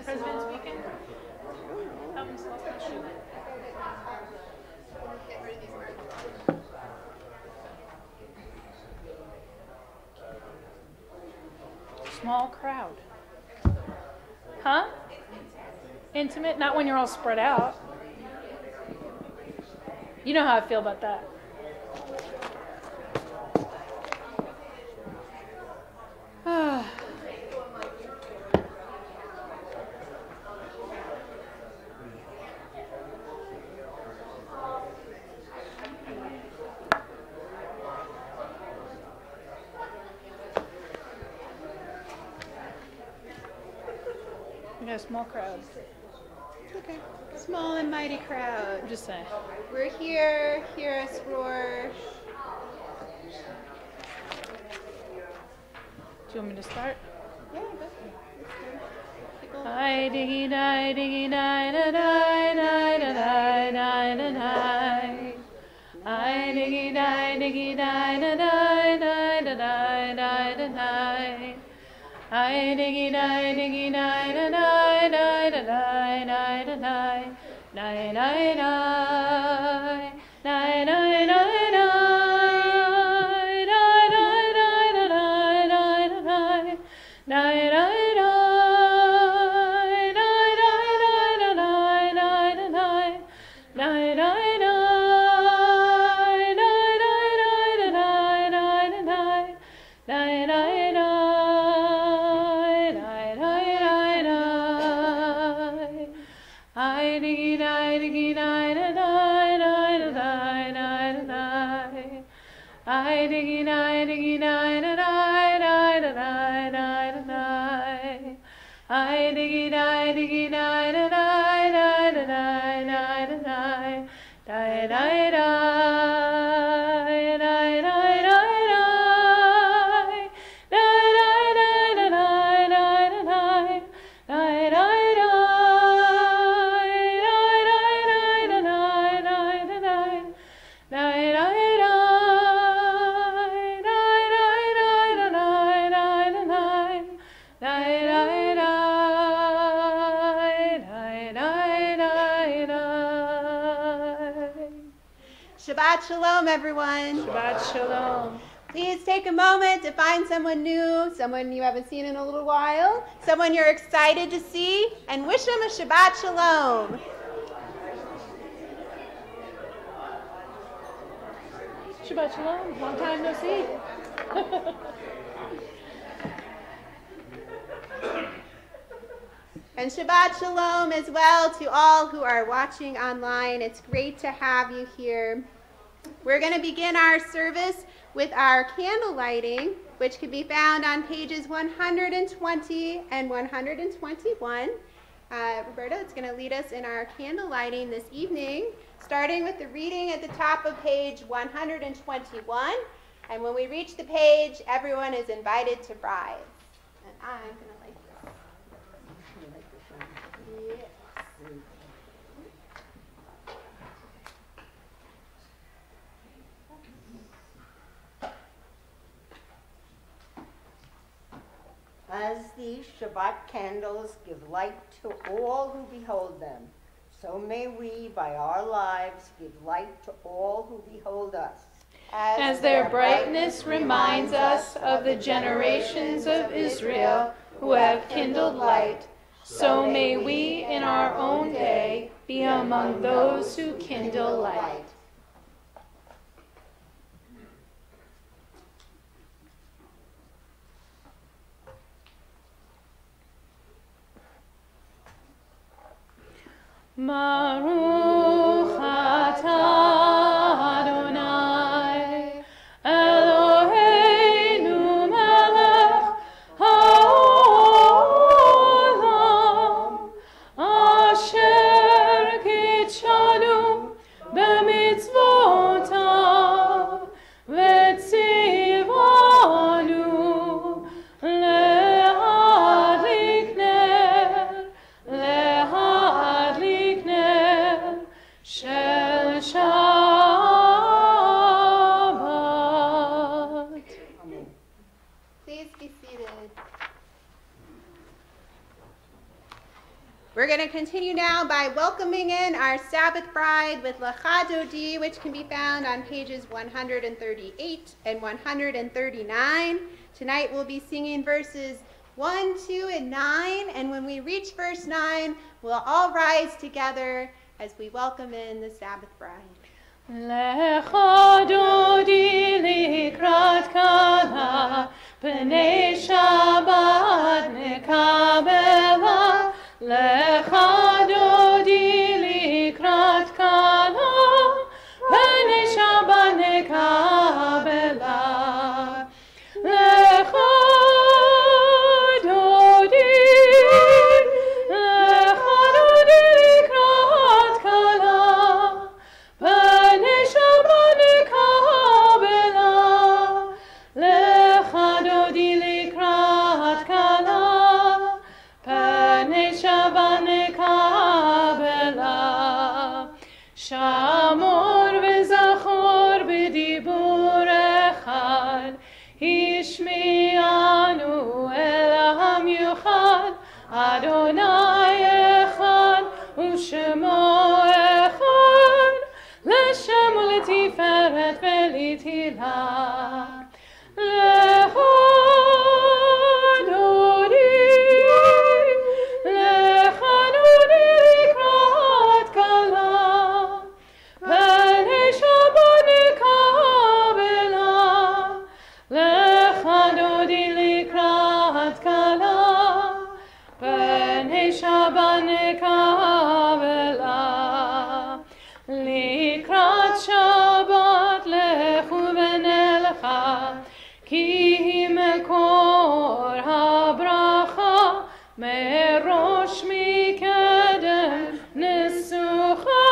President's weekend? Small crowd. Huh? Intimate? Not when you're all spread out. You know how I feel about that. We got a small crowd. Okay. Small and mighty crowd. I'm just saying. We're here. Hear us roar. Do you want me to start? Yeah, go. I diggy die diggy die da die die da die die da die. I diggy die diggy die da die die da die die da die. I diggy die diggy die da die die da die die da die. Die die die. Die die die die. Die die die da die die da die. Die die. I diggy die diggy die da die die da die die da die. I diggy die diggy die da die die da die die da die. Die die die die die die die. Die die die da die die da die. Die die die. Die die die da die die da die. Die die. Shabbat Shalom, everyone. Shabbat Shalom. Please take a moment to find someone new, someone you haven't seen in a little while, someone you're excited to see, and wish them a Shabbat Shalom. Shabbat Shalom. Long time no see. And Shabbat Shalom as well to all who are watching online. It's great to have you here. We're going to begin our service with our candle lighting, which can be found on pages 120 and 121. Roberta is going to lead us in our candle lighting this evening, starting with the reading at the top of page 121. And when we reach the page, everyone is invited to rise. And I'm going to light this. Yes. As these Shabbat candles give light to all who behold them, so may we, by our lives, give light to all who behold us. As their brightness reminds us of the generations of Israel who have kindled light, so may we in our own day be among those who kindle light. Baruch atah Adonai Eloheinu melech haolam asher kitshanu b'mitzvotav v'tzivanu le'adlik ner We're going to continue now by welcoming in our Sabbath bride with Lecha Dodi, which can be found on pages 138 and 139. Tonight we'll be singing verses 1, 2, and 9, and when we reach verse 9, we'll all rise together as we welcome in the Sabbath bride. Lecha Dodi likrat kala, b'nei Shabbat nekabela. Lecha Dodi likrat kala, b'nei Shabbat nekabela. Lecha Dodi likrat kala, b'nei Shabbat nekabela. Lecha Dodi likrat kala, b'nei Shabbat nekabela. Shamor v'zachor b'dibur echad, Ishmi'anu el ha'miuchad, Adonai echad u'shemo echad, L'shem u'letiferet ve'litila. Lecha Dodi likrat kala, b'nei Shabbat nekabela. Lecha Dodi likrat kala, b'nei Shabbat nekabela. Likrat Shabbat lechu v'nelcha, ki mekor habracha, merosh mikedem nesucha,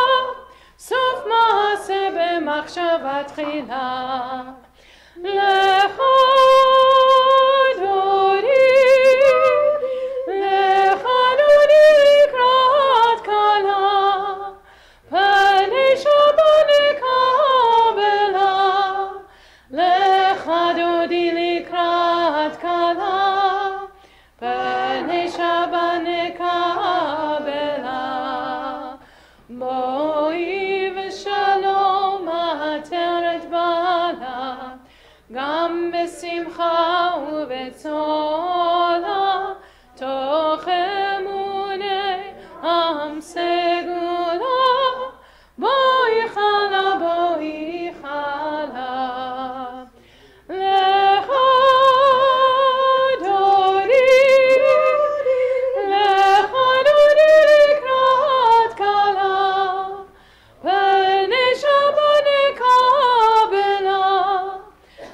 sof maase b'machshava tchila. Lecha Dodi likrat kala, b'nei Shabbat nekabela. Lecha Dodi likrat kala, b'nei Shabbat nekabela. Boi v'shalom ha'ateret bala, gam b'simcha u'b'tzola, toch emunei am segula. Boi chala, boi chala. Lecha Dodi likrat kala, b'nei Shabbat nekabela.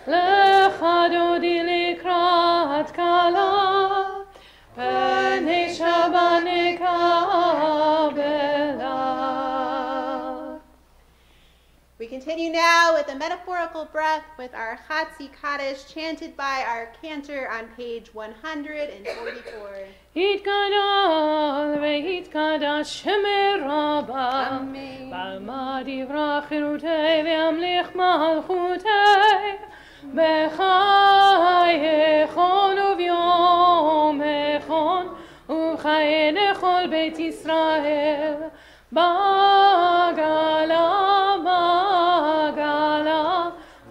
Lecha Dodi likrat kala, b'nei Shabbat nekabela. We continue now with a metaphorical breath with our Chatzi Kaddish chanted by our cantor on page 144. Yitgadal ve'yitgadash Shemei Rabbah, Amen. B'alma divrach chirutei ve'amlich malchutei, b'chai echon u'vyom echon, u'chai nechol Beit Yisrael, Bagala, Bagala,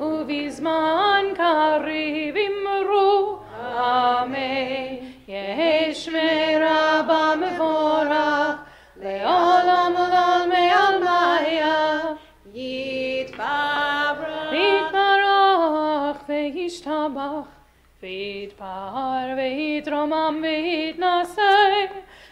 ובזמן קריב אמרו אמן. יהי שמי רבה מבורך לעולם עולם מעלמיה. יתברך וישתבח ויתפאר ויתרומם ויתנשא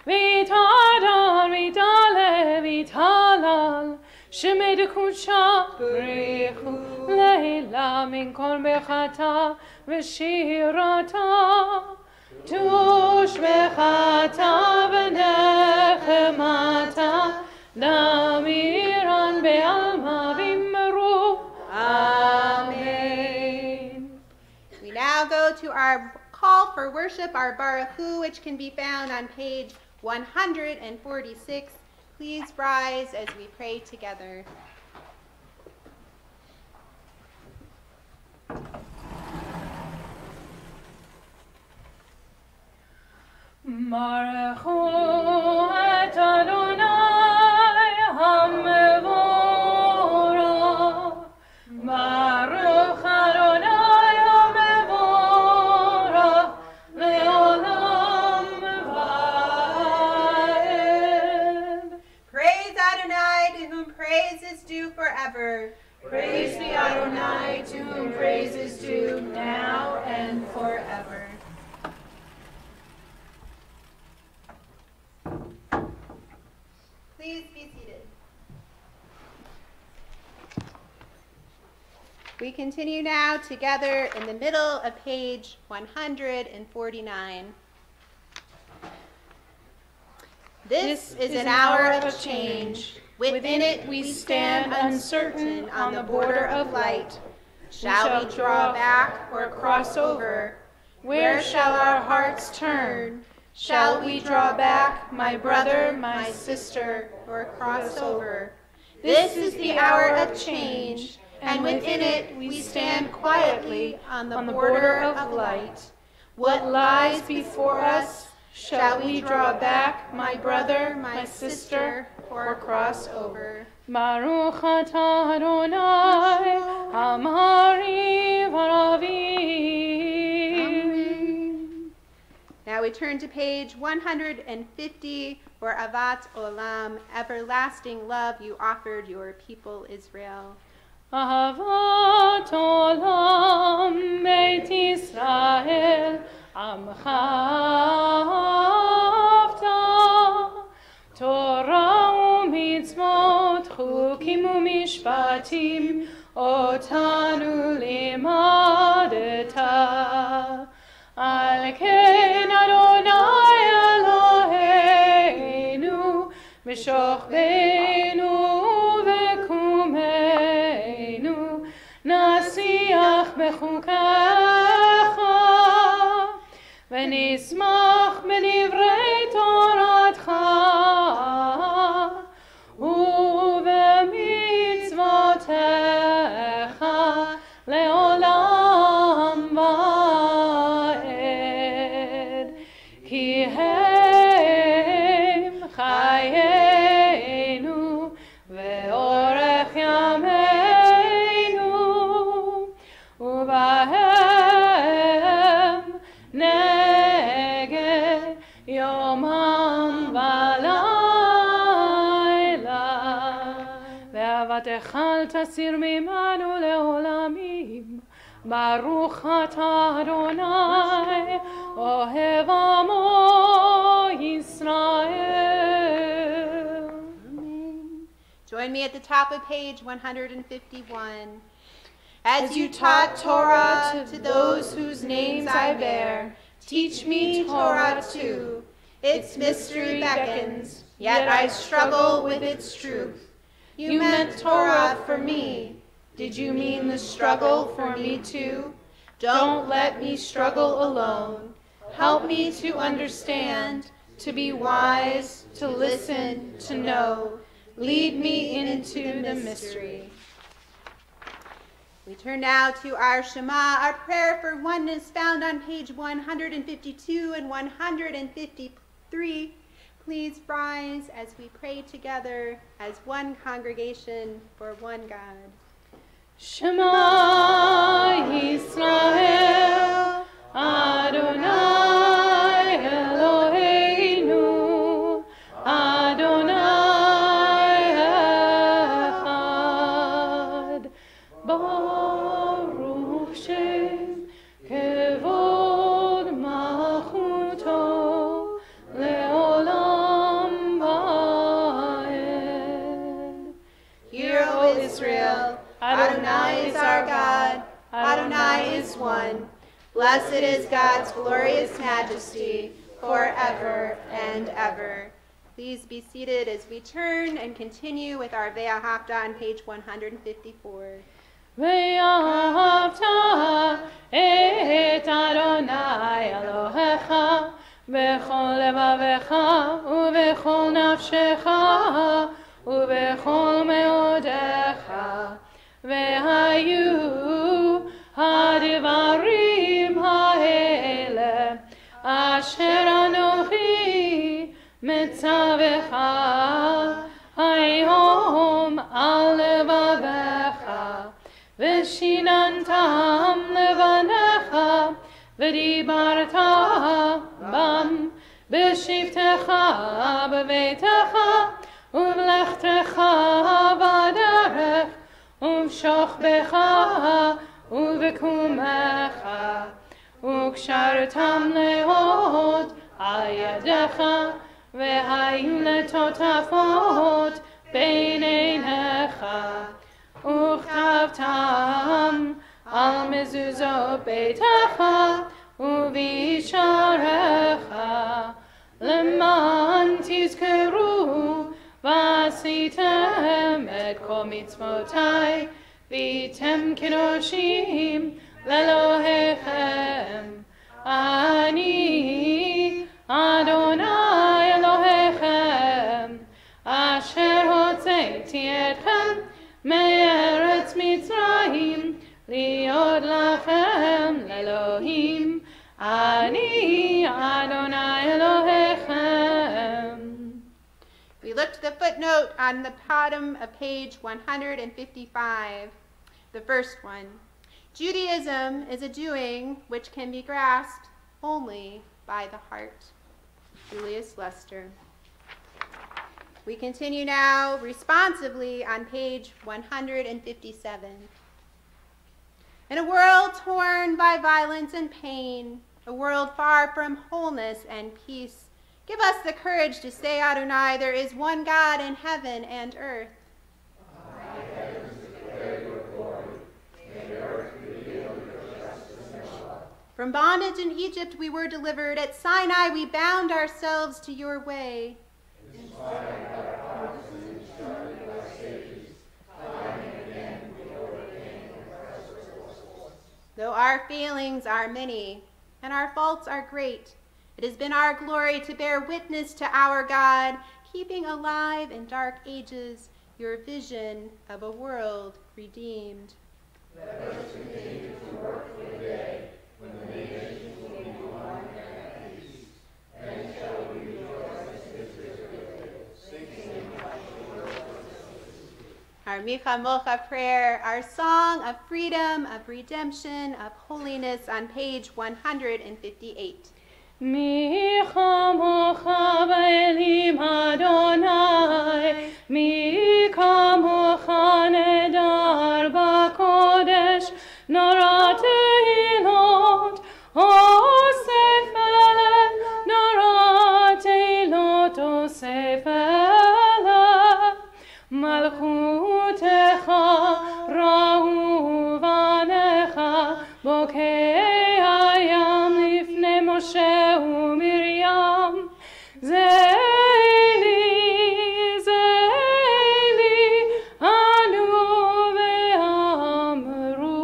ויתהדר ויתעלה ויתהלל. שמי דקודשה בריחו לילה מן כל מחתה ושירתה. תוש מחתה ונחמתה, דמירן בעלמא ואמרו Amen. We now go to our call for worship, our Baruchu, which can be found on page 146. Please rise as we pray together. Baruchu forever. Praise be Adonai, to whom praise is due, now and forever. Please be seated. We continue now together in the middle of page 149. This is an hour of change. Within it we stand uncertain on the border of light. Shall we draw back or cross over? Where shall our hearts turn? Shall we draw back, my brother, my sister, or cross over? This is the hour of change, and within it we stand quietly on the border of light. What lies before us? Shall we draw back, my brother, my sister, or cross over? Baruch atah Adonai, Amari v'ravim. Now we turn to page 150 for Avat Olam, everlasting love you offered your people Israel. Ahavat olam Beit Yisrael, Amcha avta, Torah u'mitzvot, chukim u'mishpatim, otanu limadeta. Al ken Adonai Eloheinu, b'shochbeinu v'kumeinu, nasiach b'chukecha, v'nismach b'divrei toratcha, u'v'mitzvotecha le'olam va'ed. Ki hem chayenu ve'orech yameinu, u'bahem neged yomam v'layla. Ve'avatecha al tasir mimanu le'olamim. Baruch atah Adonai, ohev amo Yisrael. Amen. Join me at the top of page 151. As you taught Torah to those whose names I bear, teach me Torah too. Its mystery beckons, yet I struggle with its truth. You meant Torah for me. Did you mean the struggle for me too? Don't let me struggle alone. Help me to understand, to be wise, to listen, to know. Lead me into the mystery. We turn now to our Shema, our prayer for oneness found on page 152 and 153. Please rise as we pray together as one congregation for one God. Shema Yisrael, Adonai Eloheinu, Adonai Echad. Baruch Shem Kevod Malchuto Leolam Va'ed. Hear, O Israel, Adonai is our God, Adonai is one. Blessed is God's glorious majesty forever and ever. Please be seated as we turn and continue with our Ve'ahavta on page 154. Ve'ahavta et Adonai Elohecha b'chol levavecha u'b'chol nafshecha u'b'chol meodecha. Ve'hayu hadivarim ha'ele asher anochi metzavecha hayom al levavecha v'shinantam levanecha v'dibarta bam b'shivtecha b'veitecha u'v'lechtecha b'derech ברוחבך ובקומך, וקשרתם להוד על ידך, והיו לטוטפות בין עיניך, וכתבתם על מזוזות ביתך ובישעריך, למען תזכרו ועשיתם את כל מצוותי, והייתם קדושים לאלוהיכם. אני אדוני אלוהיכם, אשר הוצאתי אתכם מארץ מצרים, להיות לכם לאלוהים. אני אדוני אלוהיכם. We look to the footnote on the bottom of page 155, the first one. Judaism is a doing which can be grasped only by the heart. Julius Lester. We continue now responsively on page 157. In a world torn by violence and pain, a world far from wholeness and peace, give us the courage to say, Adonai, there is one God in heaven and earth. From bondage in Egypt we were delivered. At Sinai we bound ourselves to your way. Though our failings are many and our faults are great, it has been our glory to bear witness to our God, keeping alive in dark ages your vision of a world redeemed. Let us continue to work for the day when the nations will be one and at peace. Then shall we rejoice in Israel, singing our Micha Mocha prayer, our song of freedom, of redemption, of holiness on page 158. Micha Mocha B'elim Adonai, Micha Mocha Nedar B'Kodesh, Nora Teilot, Osef Ele, Nora Teilot, Osef Ele, Malchutecha, Ra'u Vanecha, Bokei Hayam Lifnei Moshe uMiriam, Zeili, Zeili, Anu ve'amru,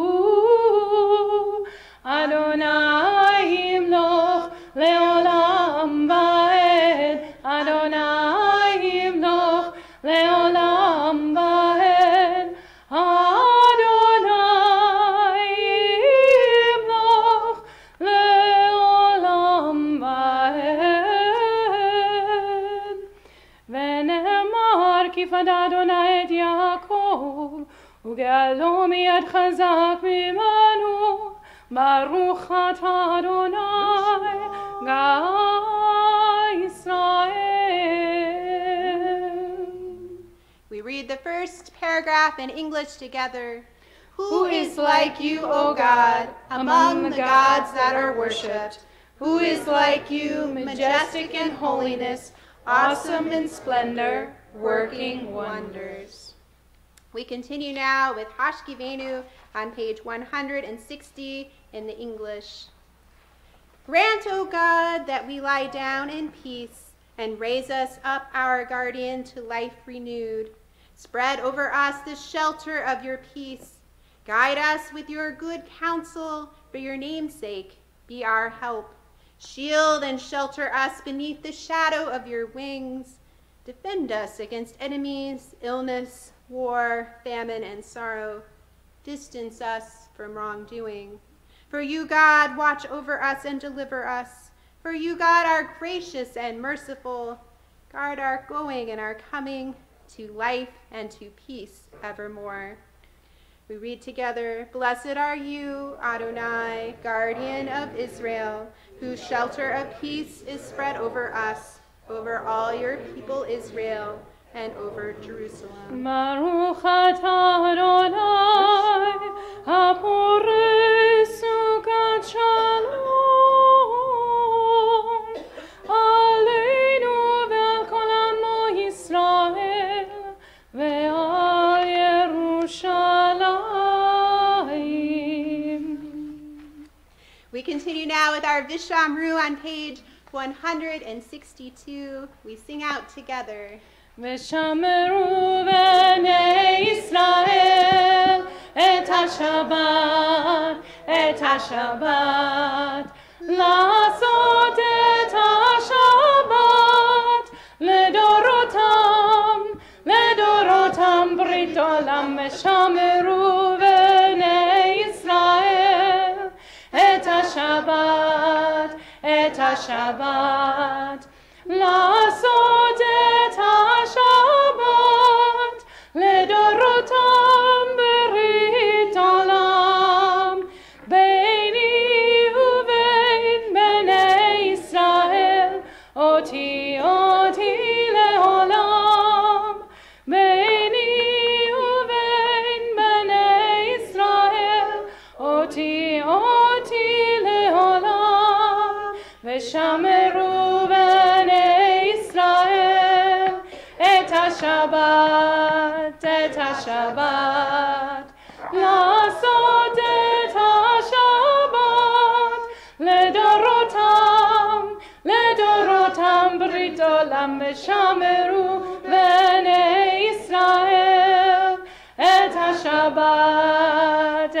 Adonai Yimloch le'olam va'ed, Adonai Yimloch le'olam va'ed, Adonai Yimloch le'olam va'ed. ונאמר כי פדה אדוני את יעקב, וגאלו מיד חזק ממנו, ברוך אתה אדוני גיא ישראל. We read the first paragraph in English together. Who is like you, O God, among the gods that are worshipped? Who is like you, majestic in holiness, awesome in splendor, working wonders? We continue now with Hashkivenu on page 160 in the English. Grant, O God, that we lie down in peace and raise us up our guardian to life renewed. Spread over us the shelter of your peace. Guide us with your good counsel for your name's sake. Be our help. Shield and shelter us beneath the shadow of your wings. Defend us against enemies, illness, war, famine, and sorrow. Distance us from wrongdoing. For you, God, watch over us and deliver us. For you, God, are gracious and merciful. Guard our going and our coming to life and to peace evermore. We read together, Blessed are you, Adonai, guardian of Israel, whose shelter of peace is spread over us, over all your people Israel. and over Jerusalem. Baruch atah Adonai, haporei sukat shalom, aleinu ve'al kol amo Yisrael, ve'al Yerushalayim. We continue now with our Vishamru on page 162. We sing out together. ושמרו בני ישראל את השבת, לעשות את השבת לדורותם ברית עולם. ושמרו בני ישראל את השבת, לעשות את השבת לדורותם ברית עולם. ביני ובין בני ישראל אותי לעולם. ביני ובין בני ישראל אותי לעולם. ושמרו בני ישראל את השבת, לעשות את השבת לדורותם ברית עולם. ושמרו בני ישראל את השבת,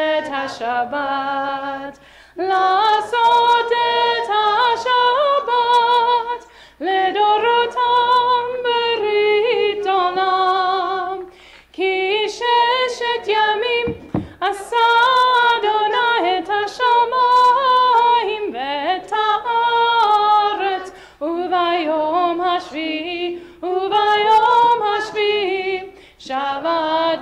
לעשות את השבת לדורותם ברית עולם. כי 6 ימים עשה אדוני את השמיים ואת הארץ, וביום השביעי שבת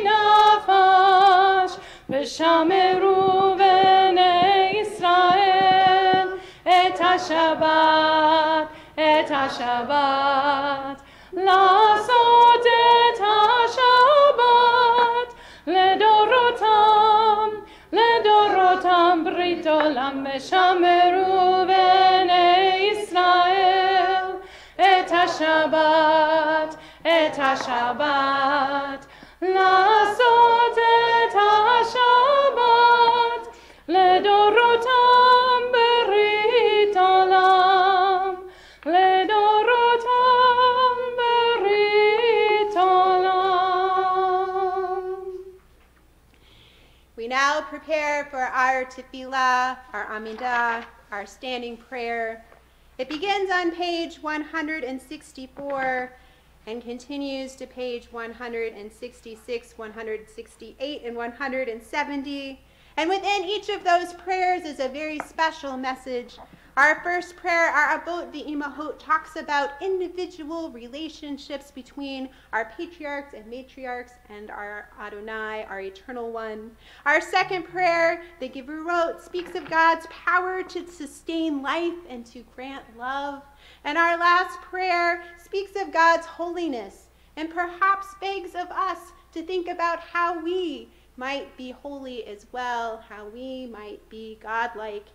וינפש. ושמרו בני ישראל את השבת, לעשות את השבת לדורותם ברית עולם. ושמרו בני ישראל את השבת, לעשות את השבת לדורותם ברית עולם, לדורותם ברית עולם. We now prepare for our tefillah, our amidah, our standing prayer. It begins on page 164 and continues to page 166, 168, and 170. And within each of those prayers is a very special message. Our first prayer, our Avot V'Imahot, talks about individual relationships between our patriarchs and matriarchs and our Adonai, our Eternal One. Our second prayer, the Gevurot, speaks of God's power to sustain life and to grant love. And our last prayer speaks of God's holiness and perhaps begs of us to think about how we might be holy as well, how we might be godlike,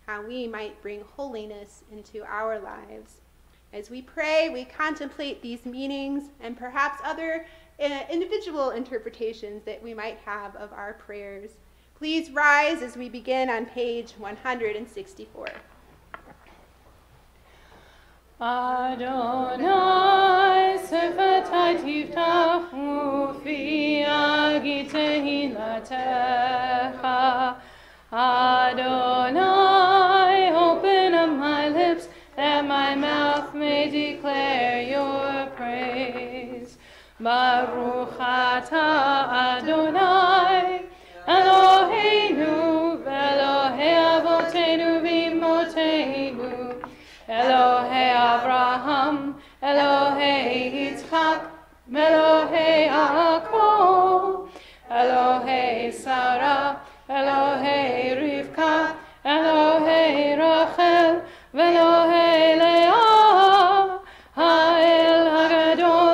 how we might bring holiness into our lives. As we pray, we contemplate these meanings and perhaps other individual interpretations that we might have of our prayers. Please rise as we begin on page 164. Adonai sefatai tiftach ufi agi tehilatecha. Adonai, open up my lips that my mouth may declare your praise. Baruch atah Adonai, Eloheinu, Elohei avotenu v'imotenu, Elohei Abraham, Elohei Yitzchak, Elohei Yaakov, Elohei Sarah, Elohei Rivka, Elohei Rachel, Elohei Leah, Ha'el Hagadol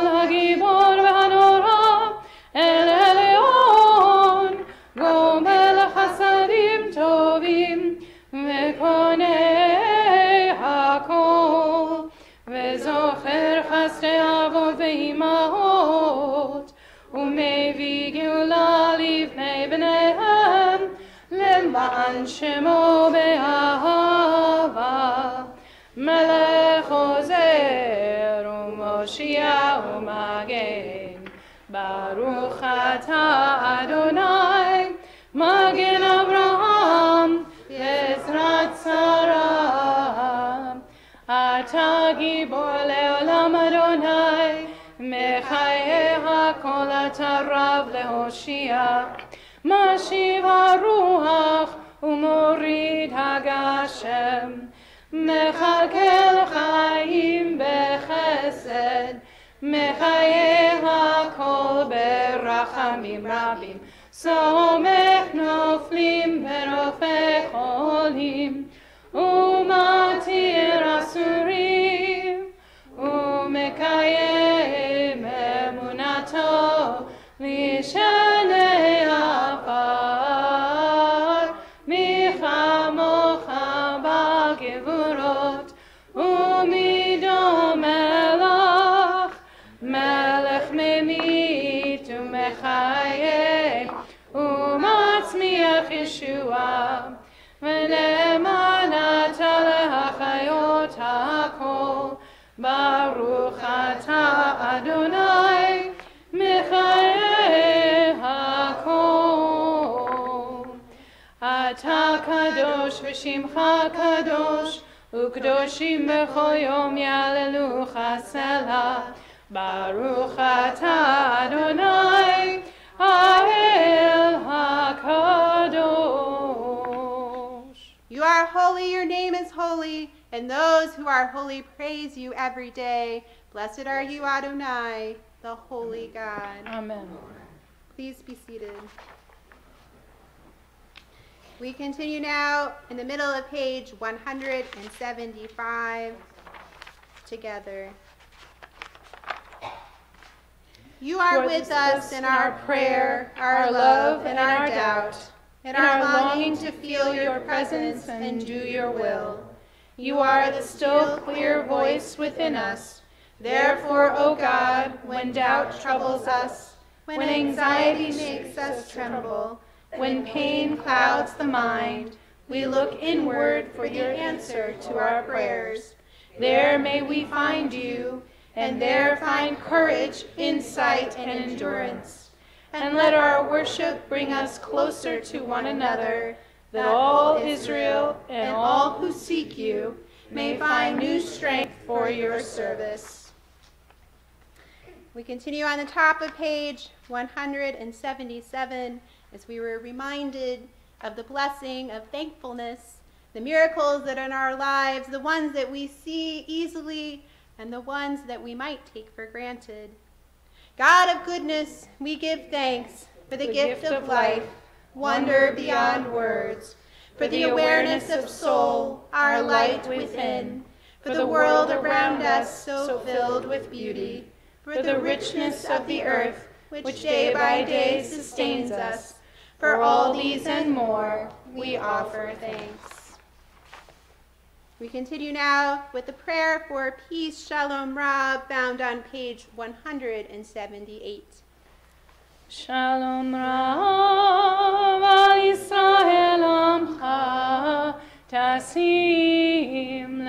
וזוכר חסדי אבות ואימהות, ומביא גאולה לבני בניהם, למען שמו באהבה. מלך עוזר ומושיע ומגן, ברוך אתה אדוני, מגן אברהם בעזרת שרה. אתה גיבור לעולם אדוני, מחיי הכל אתה רב להושיע. משיב הרוח ומוריד הגשם, מכלכל חיים בחסד, מחיי הכל ברחמים רבים. סומך נופלים ורופא חולים, ומתיר אסורים, ומקיים אמונתו לשני עפר. מי כמוך בגבורות, ומידו מלך, מלך ממית ומחיה, ומצמיח ישועה. ונאמנת להחיות הכל, ברוך אתה אדוני, מחיי הכל. אתה קדוש ושמך קדוש, וקדושים בכל יום יעללוך סלה. ברוך אתה אדוני, האל הקדוש. You are holy, your name is holy, and those who are holy praise you every day. Blessed are you, Adonai, the holy God. Amen. Please be seated. We continue now in the middle of page 175 together. You are with us in our prayer, our love, and our doubt, and our longing to feel your presence and do your will. You are the still clear voice within us. Therefore, O God, when doubt troubles us, when anxiety makes us tremble, when pain clouds the mind, we look inward for your answer to our prayers. There may we find you, and there find courage, insight, and endurance. And let our worship bring us closer to one another, that all Israel and all who seek you may find new strength for your service. We continue on the top of page 177 as we were reminded of the blessing of thankfulness, the miracles that are in our lives, the ones that we see easily and the ones that we might take for granted. God of goodness, we give thanks for the gift of life, wonder beyond words, for the awareness of soul, our light within, for the world around us so filled with beauty, for the richness of the earth, which day by day sustains us. For all these and more, we offer thanks. We continue now with the prayer for peace, Shalom Rab, found on page 178. Shalom Rab al Yisrael amcha, tasim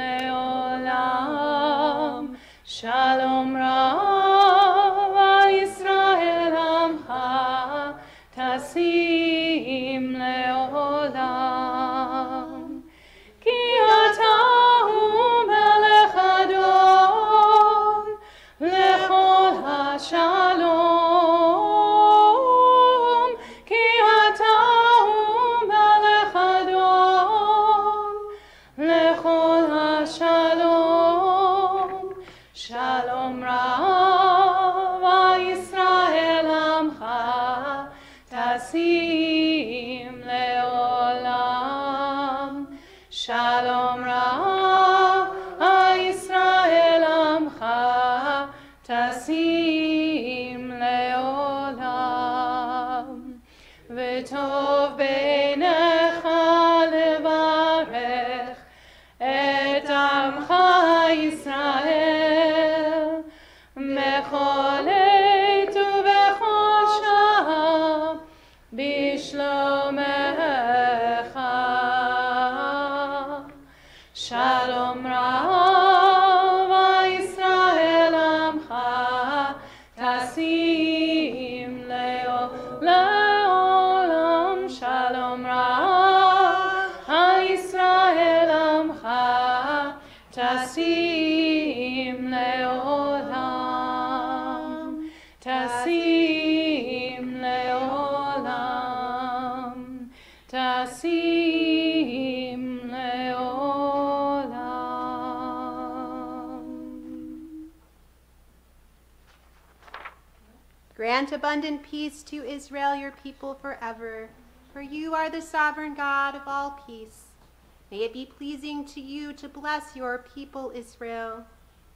leolam. Shalom Rab al Yisrael amcha, tasim leolam. Ki ata hu melech adon, lechol hashalom. Ki ata hu melech adon, lechol hashalom. Shalom rav al Yisrael amcha, tasim leolam. Shalom rav al Yisrael amcha, tasim leolam. V'tov beinecha levarech et amcha Yisrael בכל עת ובכל שעה בשלומך. שלום רב ישראל עמך תשים לעולם. שלום רב ישראל עמך תשים לעולם. תשים לעולם. תשים לעולם. Grant abundant peace to Israel, your people forever, for you are the sovereign God of all peace. May it be pleasing to you to bless your people Israel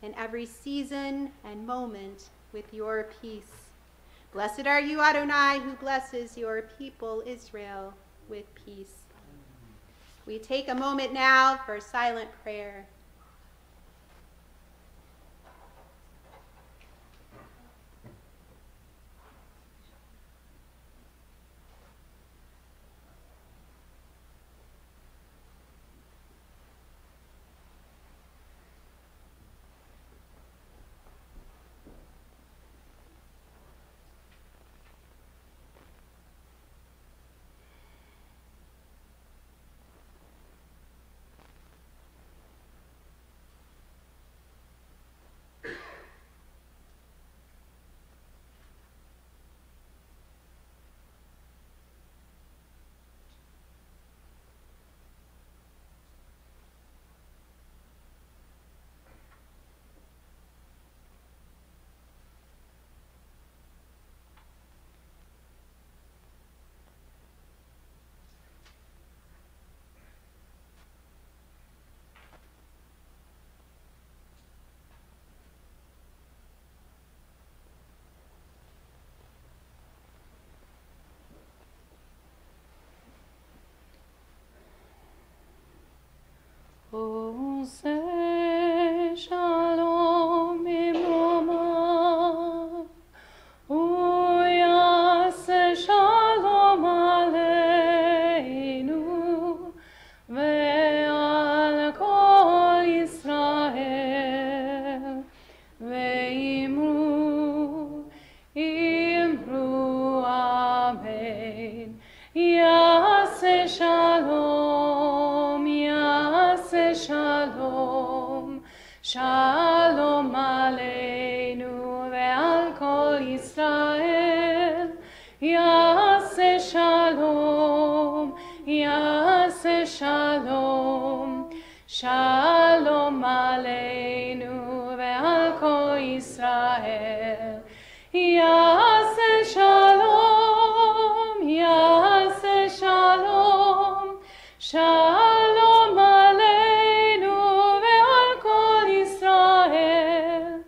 in every season and moment with your peace. Blessed are you, Adonai, who blesses your people Israel with peace. We take a moment now for silent prayer. עושה שלום במרומיו, הוא יעשה שלום עלינו ועל כל ישראל, ואמרו אמן. יעשה שלום, יעשה שלום, שלום עלינו ועל כל ישראל. יעשה שלום, יעשה שלום, שלום עלינו ועל כל ישראל. יעשה שלום, יעשה שלום, שלום עלינו ועל כל ישראל.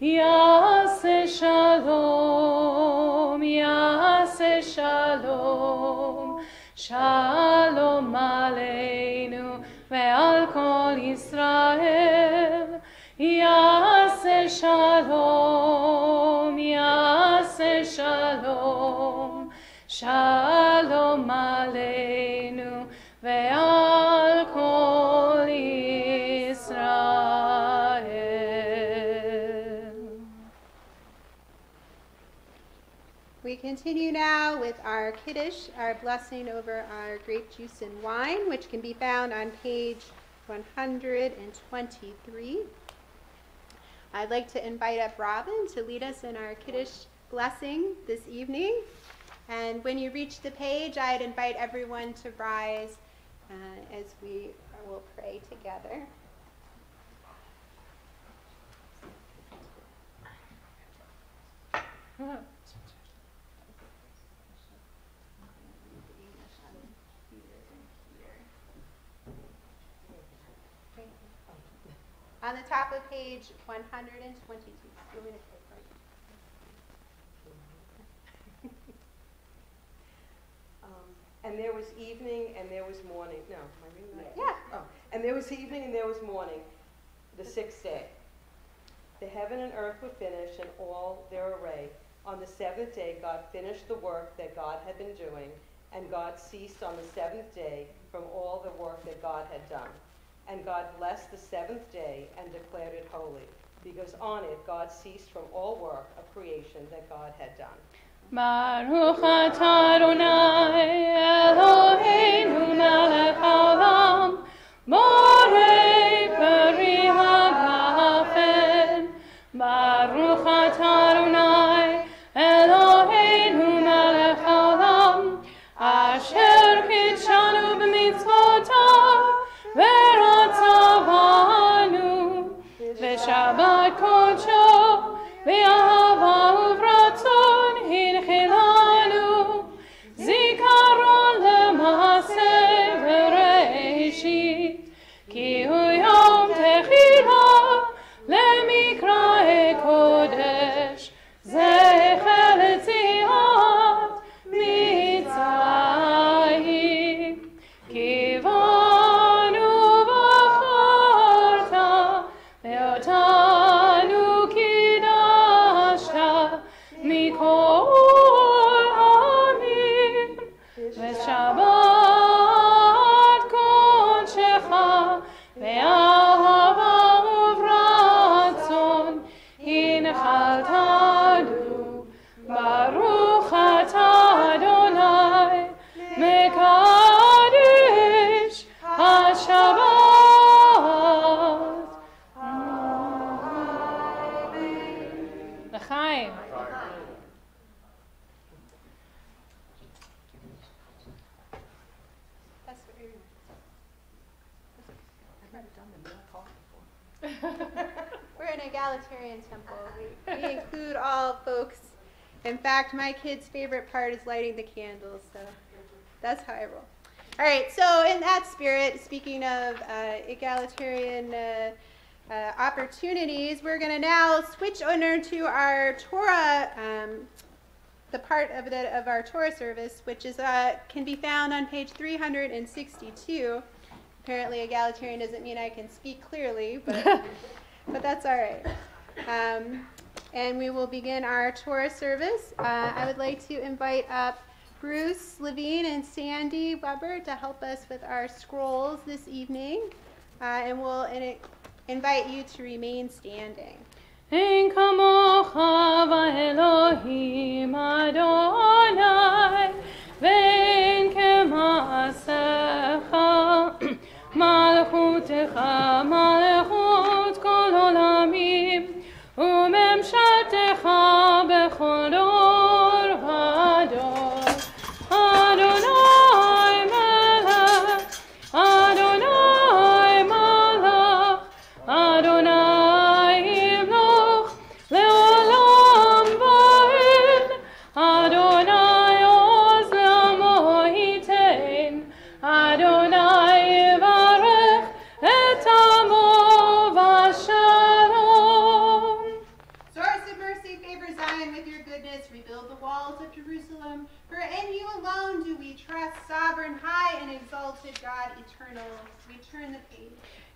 יעשה שלום, יעשה שלום, שלום עלינו ועל כל ישראל. יעשה שלום, יעשה שלום, שלום עלינו ועל כל ישראל. We continue now with our Kiddush, our blessing over our grape juice and wine, which can be found on page 123. I'd like to invite up Robin to lead us in our Kiddush blessing this evening. And when you reach the page, I'd invite everyone to rise as we will pray together. On the top of page 122. You want me to pray for you? And there was evening and there was morning. No, am I reading that? Yeah. Oh, and there was evening and there was morning, the sixth day. The heaven and earth were finished and all their array. On the seventh day, God finished the work that God had been doing, and God ceased on the seventh day from all the work that God had done. And God blessed the seventh day and declared it holy, because on it God ceased from all work of creation that God had done. Baruch atah Adonai Eloheinu melech haolam, borei peri hagafen. Baruch atah Adonai Eloheinu melech haolam, asher kitshanu b'mitzvotav v'ratzavanu v'shabbat kodsho v'ahava uvratzon hinchilanu zikaron lemaseh v'reishit ki hu yom techila lemikra kodesh zecher letziat mitzrayim kivanu v'charta ve'otanu kidashta mikol amim v'shabbat kodshecha ve'ahava uvratzon hinchaltanu Baruch atah Adonai mekadesh hashabbat. L'chaim. That's what you're We're an egalitarian temple. We include all folks. In fact, my kid's favorite part is lighting the candles, so that's how I roll. All right, so in that spirit, speaking of egalitarian opportunities, we're going to now switch over to our Torah, the part of our Torah service, which is can be found on page 362. Apparently, egalitarian doesn't mean I can speak clearly, but that's all right. And we will begin our Torah service. I would like to invite up Bruce Levine and Sandy Weber to help us with our scrolls this evening. And we'll invite you to remain standing. Ein kamocha v'Elohim Adonai, ve'en kema'asecha, malchutecha malchut kol olamim, וממשלתך בכל דור ודור. אדוני מלך, אדוני מלך, אדוני ימלוך לעולם ועד. אדוני עוז לעמו ייתן, אדוני יברך את עמו ושלום. Source of mercy, favor Zion with your goodness. Rebuild the walls of Jerusalem. For in you alone do we trust, sovereign, high, and exalted God, eternal. We turn the page.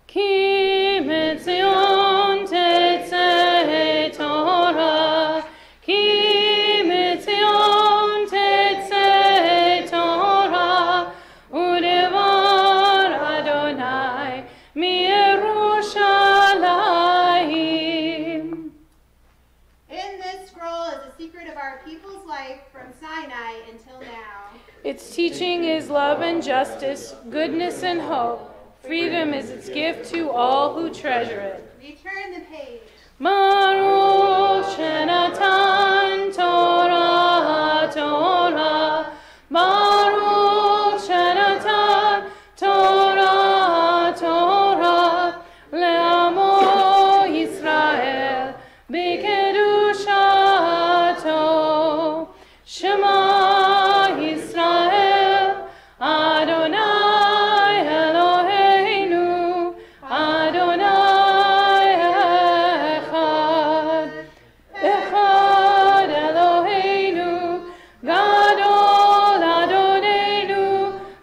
כי מציון תצא תורה, כי מציון תצא תורה, ודבר אדוני מירושלים. In this scroll is a secret of our people's life from Sinai until now. Its teaching is love and justice, goodness and hope. Freedom is its gift to all who treasure it. Return the page. Baruch Shenatan Torah Torah, Baruch Shenatan Torah Torah, Le'amo Yisrael B'kedushato, Shema Yisrael Adonai Eloheinu Adonai Echad, Echad Eloheinu Gadol Adonenu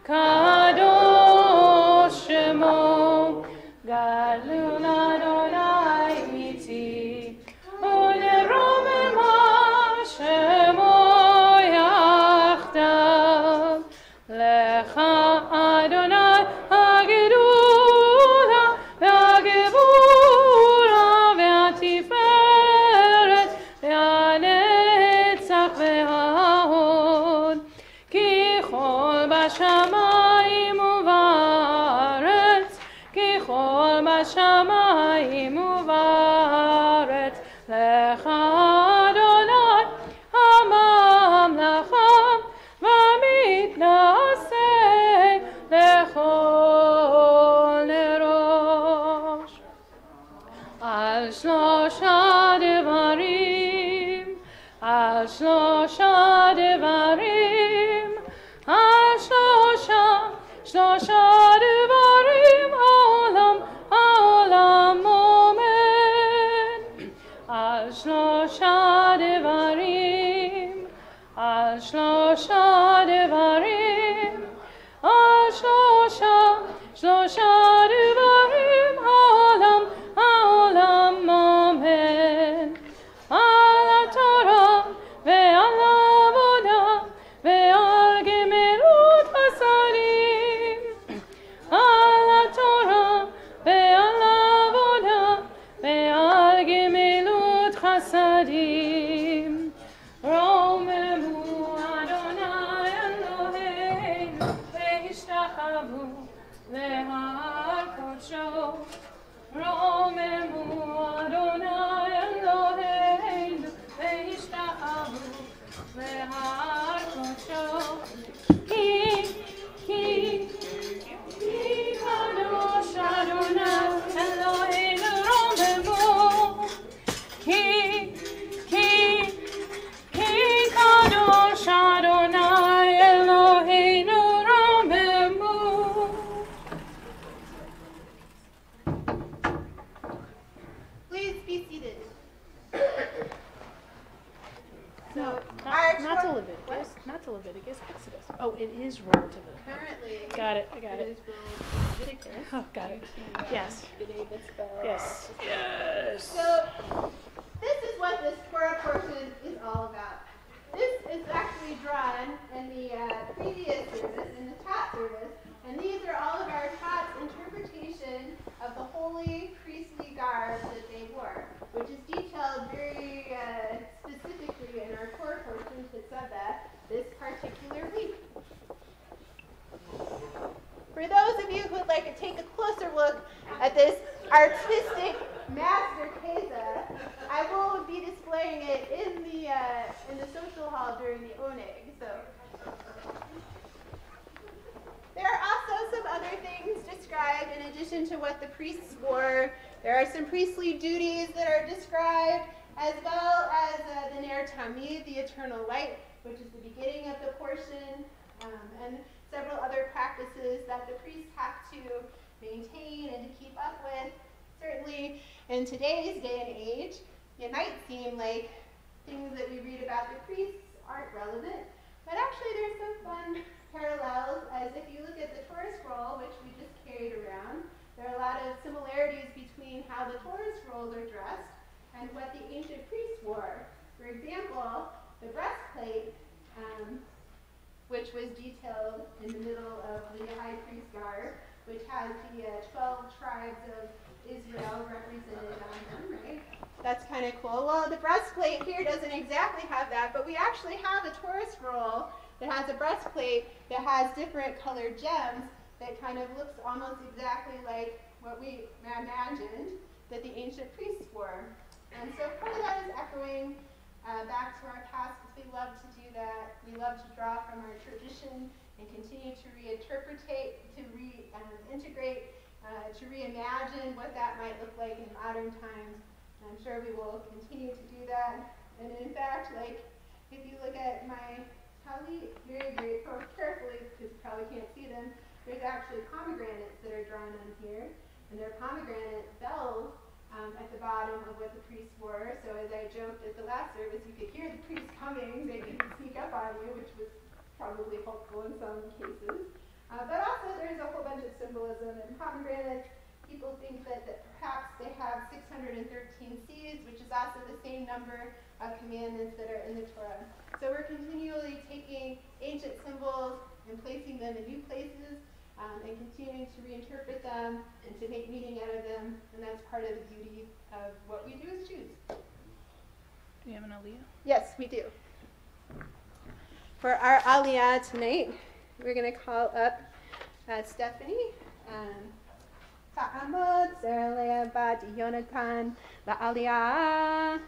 Kadosh Shemo, Gadol Adonai Miti שלושה דברים, על שלושה דברים, על שלושה דברים, העולם עומד. על שלושה דברים, על שלושה דברים, על שלושה דברים, העולם עומד. על התורה ועל העבודה ועל גמילות חסדים. על התורה ועל העבודה ועל גמילות חסדים. רוממו אדוני אלוהינו והשתחוו להר קודשו. רוממו אדוני אלוהינו והשתחוו להר קודשו. כי קדוש אדוני אלוהינו רוממו. כי קדוש אדוני אלוהינו רוממו. Please be seated. So, Not to Leviticus, not to Leviticus, Exodus. Oh, it is rolled to Leviticus. Currently, Got it, I got it it. is rolled Leviticus. Oh, got it. Yes. Yes. So, this is what this Torah portion is all about. This is actually drawn in the previous service, in the Tot service, and these are all of our Tot's interpretation of the holy priestly garb that they wore, which is detailed very specifically in our Torah portion, Tetzaveh, this particular week. For those of you who would like to take a closer look at this artistic master keza, I will be displaying it in the social hall during the oneg. So there are also some other things described in addition to what the priests wore. There are some priestly duties that are described, as well as the Ner Tamid, the eternal light, which is the beginning of the portion, and several other practices that the priests have to maintain and to keep up with. Certainly, in today's day and age, it might seem like things that we read about the priests aren't relevant, but actually there's some fun parallels, as if you look at the Torah scroll, which we just carried around, there are a lot of similarities between how the Torah scrolls are dressed and what the ancient priests wore. For example, the breastplate, which was detailed in the middle of the high priest garb, which has the 12 tribes of Israel represented on them, right? That's kind of cool. Well, the breastplate here doesn't exactly have that, but we actually have a Torah scroll that has a breastplate that has different colored gems that kind of looks almost exactly like what we imagined that the ancient priests wore. And so part of that is echoing back to our past, because we love to do that. We love to draw from our tradition and continue to reinterpretate, to reintegrate, to reimagine what that might look like in modern times. And I'm sure we will continue to do that. And in fact, like, if you look at my tali very, very carefully, because you probably can't see them, there's actually pomegranates that are drawn on here. And they're pomegranate bells at the bottom of what the priests wore. So as I joked at the last service, you could hear the priests coming. They didn't sneak up on you, which was probably helpful in some cases. But also there's a whole bunch of symbolism in pomegranates. People think that perhaps they have 613 seeds, which is also the same number of commandments that are in the Torah. So we're continually taking ancient symbols and placing them in new places, and continuing to reinterpret them and to make meaning out of them, and that's part of the beauty of what we do as Jews. Do you have an aliyah? Yes, we do. For our aliyah tonight, we're going to call up Stephanie. Ta'amod Zerlea Bat Yonatan La'aliyah.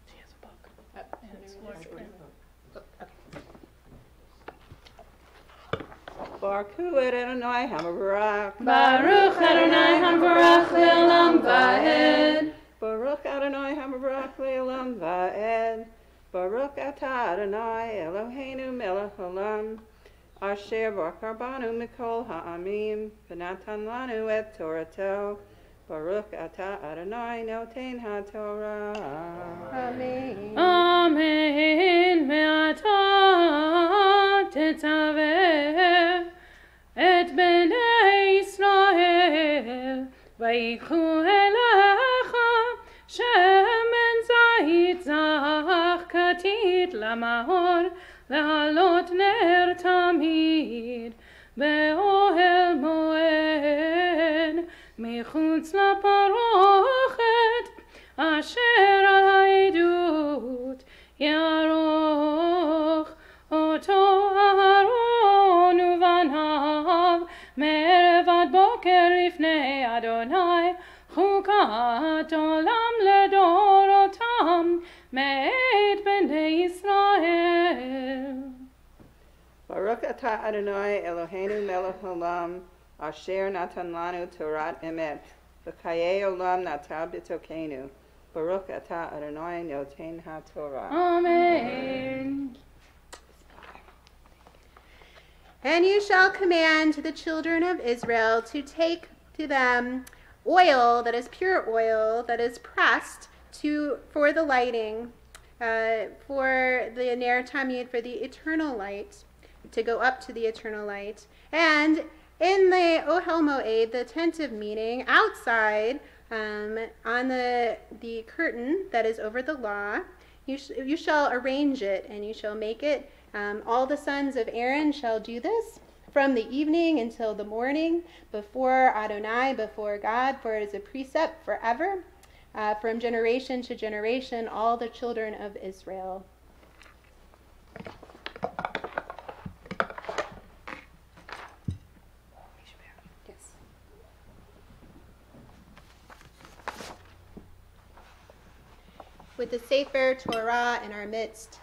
She has a book. And it's Lord's Prayer. Baruch et Adonai HaMavarach. Baruch Adonai HaMavarach Le'olam Va'ed. Baruch Adonai HaMavarach Le'olam Va'ed. Baruch Atah Adonai Eloheinu Melech Haolam. Asher Bachar Banu Mikol Ha'amim. V'natan Lanu et Torato. Baruch Atah Adonai Noten HaTorah. Amen. Amen. Me'ata tetzaveh et bnei Yisrael vayikhu elecha shemen zayit zach katit lamahor lehalot ner tamid be'ohel moed michutz laparochet asher al ha'edut yaroch oto Aharon uvanav me'erev ad boker lifnei Adonai chukat olam ledorotam me'et bnei Yisrael. Baruch Atah Adonai Eloheinu Melech Haolam. Asher natan lanu Torat emet. V'chayei olam nata b'tokenu. Baruch Atah Adonai Noten HaTorah. Amen. And you shall command the children of Israel to take to them oil that is pure oil that is pressed for the lighting, for the ner tamid, for the eternal light, to go up to the eternal light. And in the Ohel Moed, the tent of meeting, outside, on the curtain that is over the law, you shall arrange it, and you shall make it. All the sons of Aaron shall do this from the evening until the morning before Adonai, before God, for it is a precept forever, from generation to generation, all the children of Israel. Yes. With the Sefer Torah in our midst,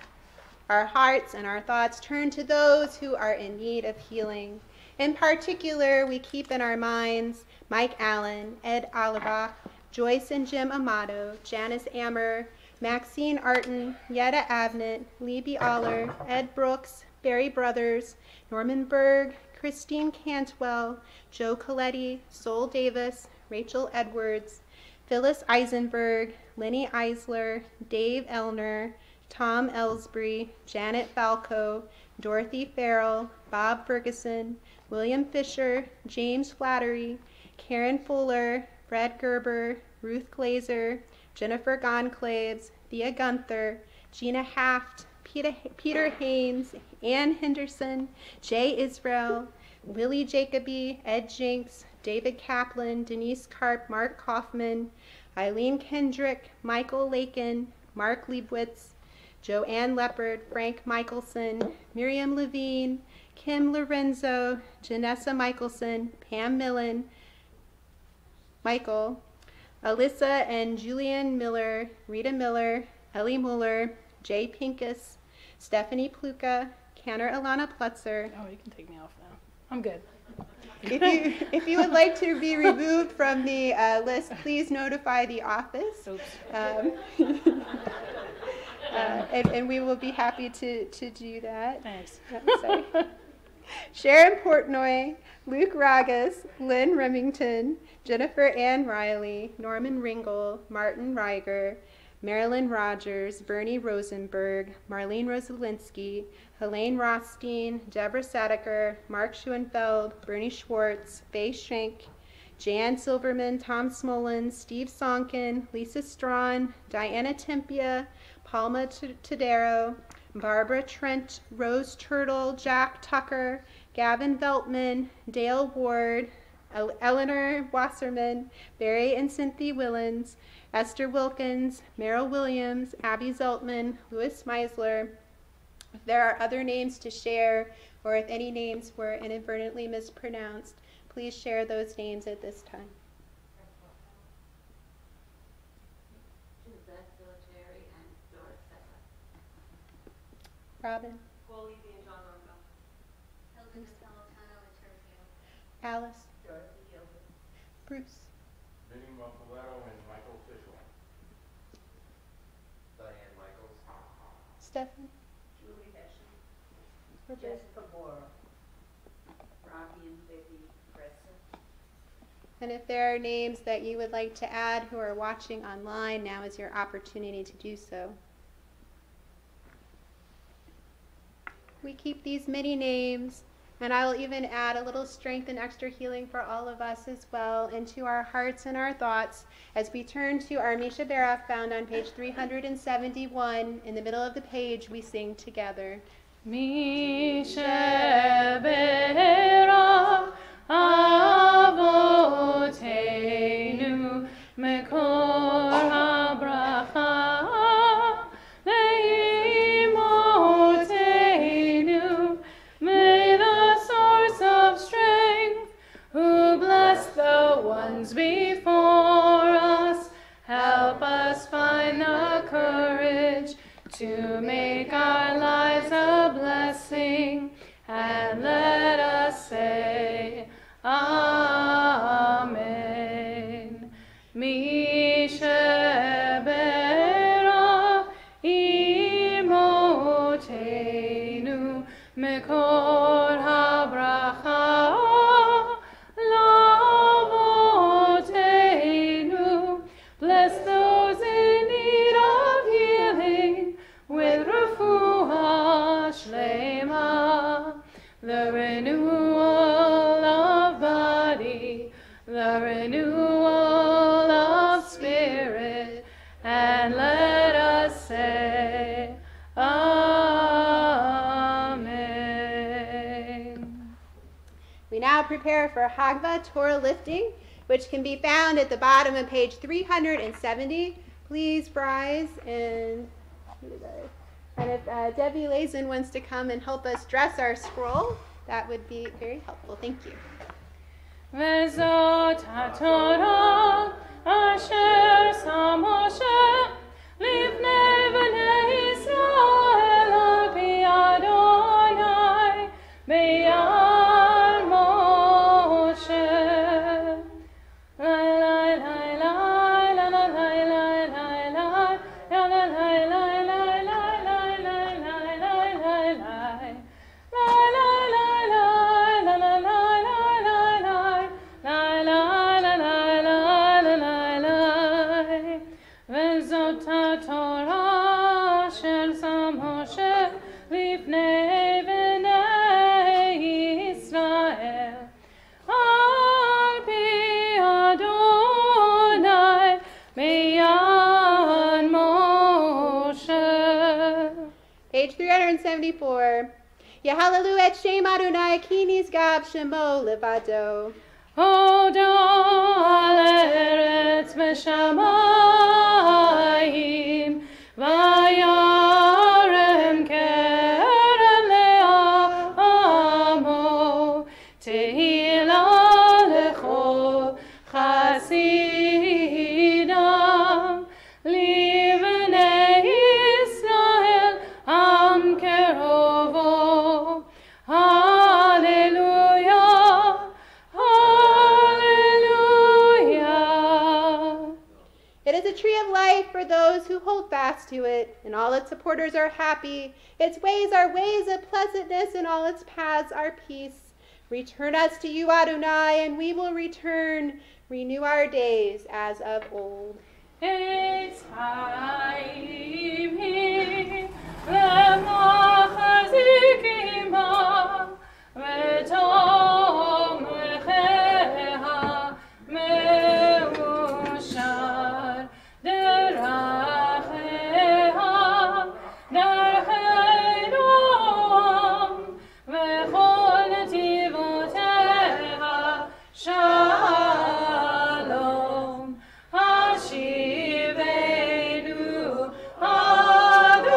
our hearts and our thoughts turn to those who are in need of healing. In particular, we keep in our minds Mike Allen, Ed Alabach, Joyce and Jim Amato, Janice Ammer, Maxine Arton, Yetta Avnet, Libby Aller, Ed Brooks, Barry Brothers, Norman Berg, Christine Cantwell, Joe Coletti, Sol Davis, Rachel Edwards, Phyllis Eisenberg, Lenny Eisler, Dave Elner, Tom Ellsbury, Janet Falco, Dorothy Farrell, Bob Ferguson, William Fisher, James Flattery, Karen Fuller, Brett Gerber, Ruth Glazer, Jennifer Gonclaves, Thea Gunther, Gina Haft, Peter Haynes, Ann Henderson, Jay Israel, Willie Jacoby, Ed Jinks, David Kaplan, Denise Karp, Mark Kaufman, Eileen Kendrick, Michael Lakin, Mark Leibowitz, Joanne Leopard, Frank Michelson, Miriam Levine, Kim Lorenzo, Janessa Michelson, Pam Millen, Michael, Alyssa and Julian Miller, Rita Miller, Ellie Mueller, Jay Pincus, Stephanie Pluka, Canner Alana Plutzer. Oh, you can take me off now. I'm good. If you would like to be removed from the list, please notify the office. Oops. And we will be happy to do that. Thanks. Sorry. Sharon Portnoy, Luke Ragas, Lynn Remington, Jennifer Ann Riley, Norman Ringel, Martin Reiger, Marilyn Rogers, Bernie Rosenberg, Marlene Rosalinsky, Helene Rothstein, Deborah Sadaker, Mark Schoenfeld, Bernie Schwartz, Faye Schenk, Jan Silverman, Tom Smolin, Steve Sonkin, Lisa Strawn, Diana Tempia, Palma Tadero, Barbara Trent, Rose Turtle, Jack Tucker, Gavin Veltman, Dale Ward, Eleanor Wasserman, Barry and Cynthia Willens, Esther Wilkins, Merrill Williams, Abby Zeltman, Louis Meisler. If there are other names to share, or if any names were inadvertently mispronounced, please share those names at this time. Robin. Paul Levy and John Ronco. Hilton Spellotano, Callis, Bruce, Vinnie Muffaletto and Michael Fishel. Diane Michaels. Stefan, Julie Hessian, Roberta. Jessica Bora, Robbie and Vicky Preston. And if there are names that you would like to add who are watching online, now is your opportunity to do so. We keep these many names, and I will even add a little strength and extra healing for all of us as well into our hearts and our thoughts as we turn to our Misha Bera found on page 371. In the middle of the page, we sing together. Misha Bera Avotenu Mekor HaBracha Leimotenu. May the source of strength, who bless the ones before us, help us find the courage to make our lives a blessing, and let us say Amen. Misha Bera Imotenu Mekor HaBracha Lavotenu. Bless those in need of healing with refuah shlema, the renewal of body, the renewal of spirit, and let us say Amen. We now prepare for Hagva Torah lifting, which can be found at the bottom of page 370. Please rise, and if Debbie Lazen wants to come and help us dress our scroll, that would be very helpful. Thank you. Vezot HaTorah asher sam Moshe lifnei bnei Yisrael al pi Adonai b'yar Moshe. Page 374. Yahalelu et Shem Adonai ki nizgab shemo levado. Hodo al eretz v'shamayim vayarem kerem le'amo tehila lechol chasidam livnei Yisrael am kerovo. Hallelujah, hallelujah. It is a tree of life for those who hold fast to it, and all its supporters are happy. Its ways are ways of pleasantness, and all its paths are peace. Return us to you, Adonai, and we will return. Renew our days as of old. It's Haim Lemachazikima Vetom Lecheha Meushar Deracheha Darchenom Vechol Tivoteha Shalom Hashivenu Adonai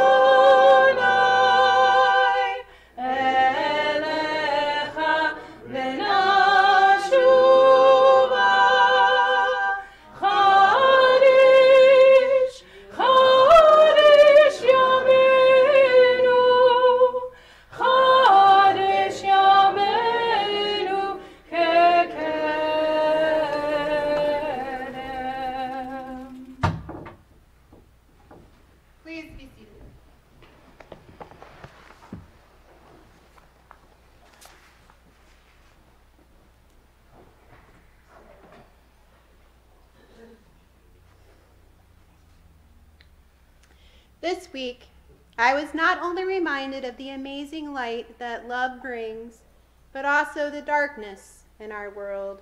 This week, I was not only reminded of the amazing light that love brings, but also the darkness in our world.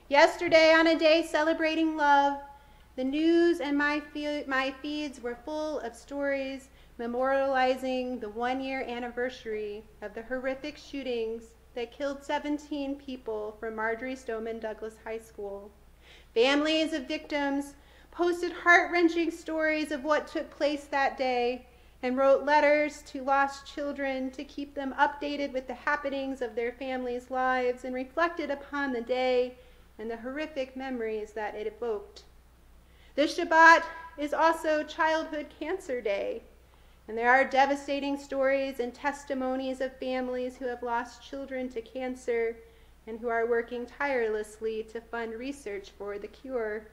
Yesterday, on a day celebrating love, the news and my feeds were full of stories memorializing the one-year anniversary of the horrific shootings that killed 17 people from Marjory Stoneman Douglas High School. Families of victims posted heart-wrenching stories of what took place that day and wrote letters to lost children to keep them updated with the happenings of their families' lives and reflected upon the day and the horrific memories that it evoked. This Shabbat is also Childhood Cancer Day, and there are devastating stories and testimonies of families who have lost children to cancer and who are working tirelessly to fund research for the cure.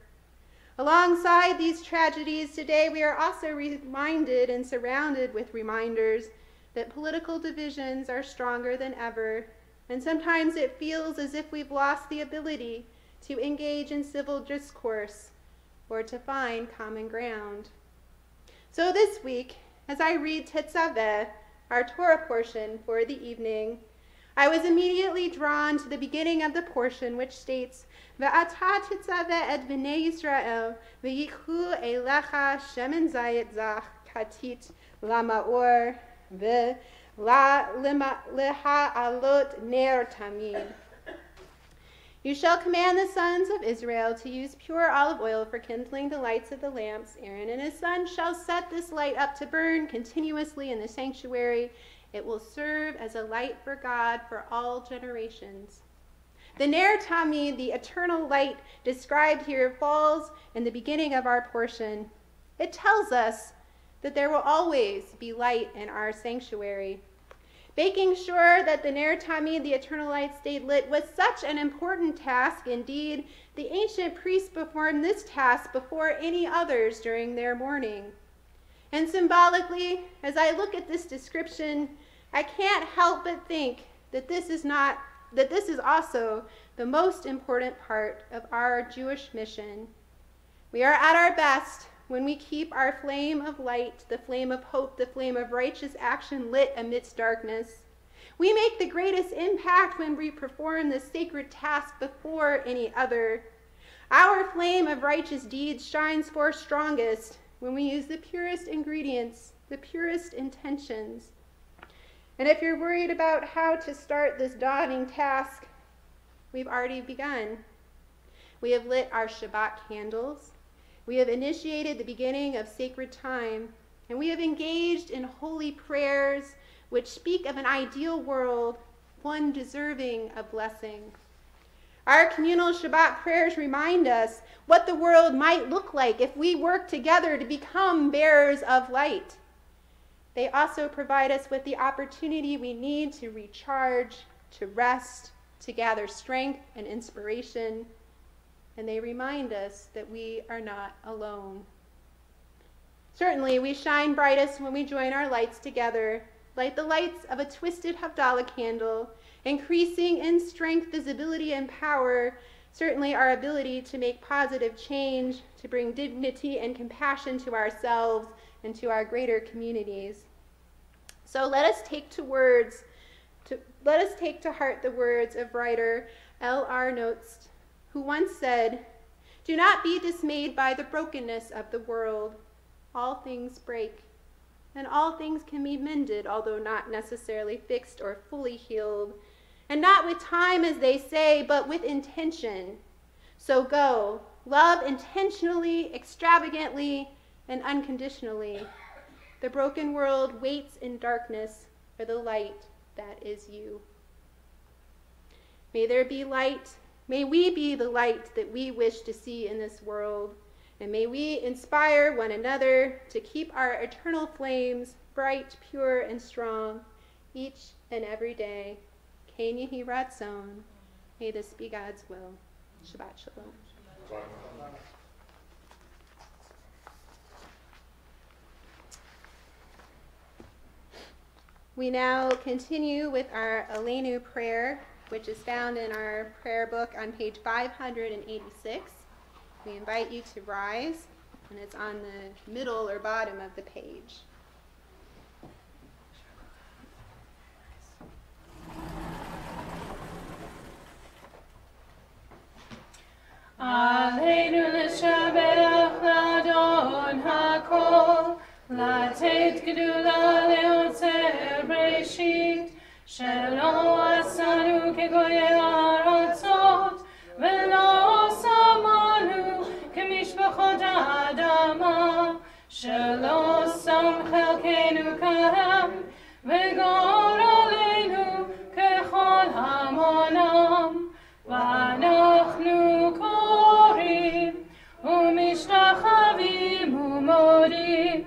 Alongside these tragedies, today we are also reminded and surrounded with reminders that political divisions are stronger than ever, and sometimes it feels as if we've lost the ability to engage in civil discourse or to find common ground. So this week, as I read Tetzaveh, our Torah portion for the evening, I was immediately drawn to the beginning of the portion which states, Ve'ata tetzaveh et b'nei Yisrael, ve'yikhu elecha shemen zayit zach katit lama'or, ve'leha'alot ner tamid. You shall command the sons of Israel to use pure olive oil for kindling the lights of the lamps. Aaron and his sons shall set this light up to burn continuously in the sanctuary. It will serve as a light for God for all generations. The Ner Tamid, the eternal light described here, falls in the beginning of our portion. It tells us that there will always be light in our sanctuary. Making sure that the Ner Tamid, the eternal light, stayed lit was such an important task. Indeed, the ancient priests performed this task before any others during their mourning. And symbolically, as I look at this description, I can't help but think that this is also the most important part of our Jewish mission. We are at our best when we keep our flame of light, the flame of hope, the flame of righteous action lit amidst darkness. We make the greatest impact when we perform this sacred task before any other. Our flame of righteous deeds shines forth strongest when we use the purest ingredients, the purest intentions. And if you're worried about how to start this daunting task, we've already begun. We have lit our Shabbat candles. We have initiated the beginning of sacred time, and we have engaged in holy prayers which speak of an ideal world, one deserving of blessing. Our communal Shabbat prayers remind us what the world might look like if we work together to become bearers of light. They also provide us with the opportunity we need to recharge, to rest, to gather strength and inspiration, and they remind us that we are not alone. Certainly, we shine brightest when we join our lights together, like the lights of a twisted Havdalah candle, increasing in strength, visibility, and power, certainly our ability to make positive change, to bring dignity and compassion to ourselves and to our greater communities. So let us take to heart the words of writer L.R. Notst, who once said, "Do not be dismayed by the brokenness of the world. All things break, and all things can be mended, although not necessarily fixed or fully healed, and not with time, as they say, but with intention. So go, love intentionally, extravagantly, and unconditionally. The broken world waits in darkness for the light that is you." May there be light. May we be the light that we wish to see in this world, and may we inspire one another to keep our eternal flames bright, pure, and strong each and every day. Ken Yehi Ratzon. May this be God's will. Shabbat Shalom. We now continue with our Aleinu prayer, which is found in our prayer book on page 586. We invite you to rise. and it's on the middle or bottom of the page. Aleinu l'shabach l'adon hakol, לתת גדולה ליוצר בראשית, שלא עשנו כגויי הארצות, ולא שמנו כמשפחות האדמה, שלא שם חלקנו כהם, וגורלנו ככל המונם, ואנחנו קוראים ומשתחווים ומודים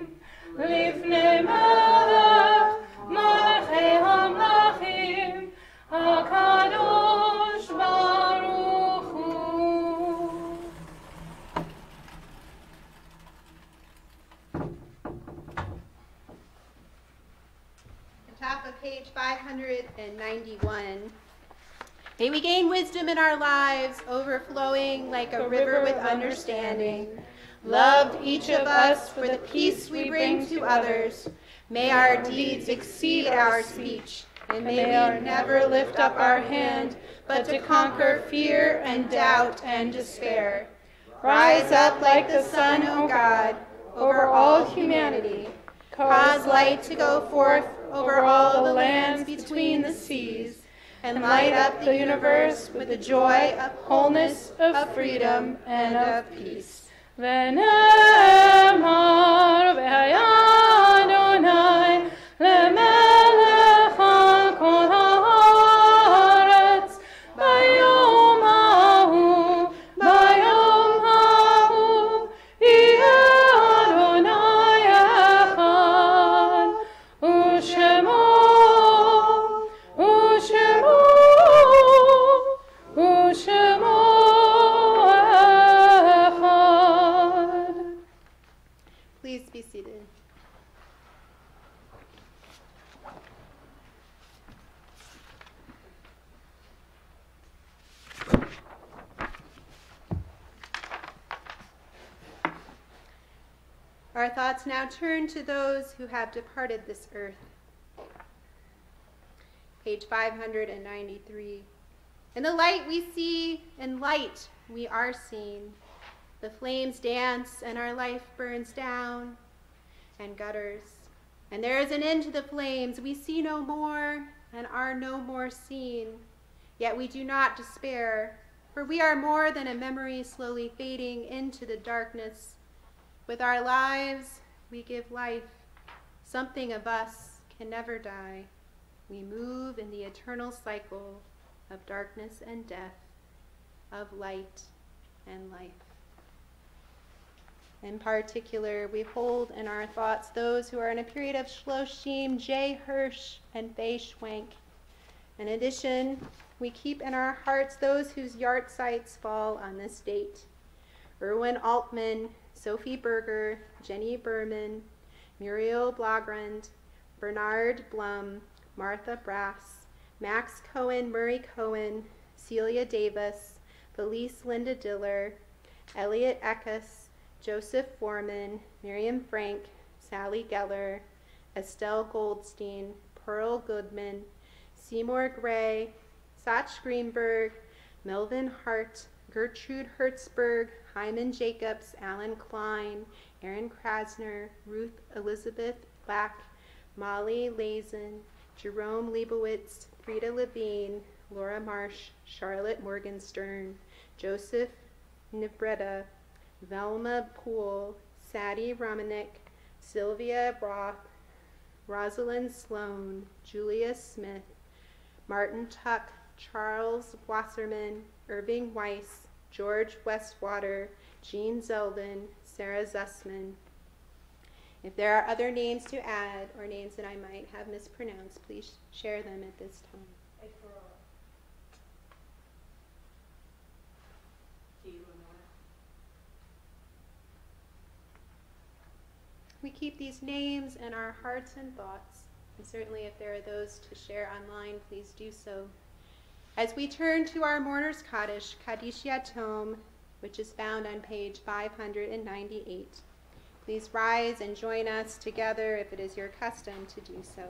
לפני מלך מלכי המלכים הקדוש ברוך הוא. The top of page 591. May we gain wisdom in our lives, overflowing like a river with understanding. Loved each of us for the peace we bring to others. May our deeds exceed our speech, and may we never lift up our hand, but to conquer fear and doubt and despair. Rise up like the sun, O God, over all humanity. Cause light to go forth over all the lands between the seas, and light up the universe with the joy of wholeness, of freedom, and of peace. ונאמר והיה אדוני למלך על כל הארץ ביום ההוא, ביום ההוא יהיה אדוני אחד ושמו Please be seated. Our thoughts now turn to those who have departed this earth. Page 593. In the light we see, in light we are seen. The flames dance and our life burns down and gutters. And there is an end to the flames. We see no more and are no more seen. Yet we do not despair, for we are more than a memory slowly fading into the darkness. With our lives, we give life. Something of us can never die. We move in the eternal cycle of darkness and death, of light and life. In particular, we hold in our thoughts those who are in a period of Shloshim, Jay Hirsch and Faye Schwenk. In addition, we keep in our hearts those whose yahrzeits fall on this date. Erwin Altman, Sophie Berger, Jenny Berman, Muriel Blagrand, Bernard Blum, Martha Brass, Max Cohen, Murray Cohen, Celia Davis, Felice Linda Diller, Elliot Eckes, Joseph Foreman, Miriam Frank, Sally Geller, Estelle Goldstein, Pearl Goodman, Seymour Gray, Satch Greenberg, Melvin Hart, Gertrude Hertzberg, Hyman Jacobs, Alan Klein, Aaron Krasner, Ruth Elizabeth Black, Molly Lazen, Jerome Leibowitz, Frida Levine, Laura Marsh, Charlotte Morgenstern, Joseph Nibretta, Velma Poole, Sadie Romanek, Sylvia Roth, Rosalind Sloan, Julia Smith, Martin Tuck, Charles Wasserman, Irving Weiss, George Westwater, Jean Zeldin, Sarah Zussman. If there are other names to add or names that I might have mispronounced, please share them at this time. We keep these names in our hearts and thoughts, and certainly if there are those to share online, please do so. As we turn to our Mourner's Kaddish, Kaddish Yatom, which is found on page 598, Please rise and join us together if it is your custom to do so.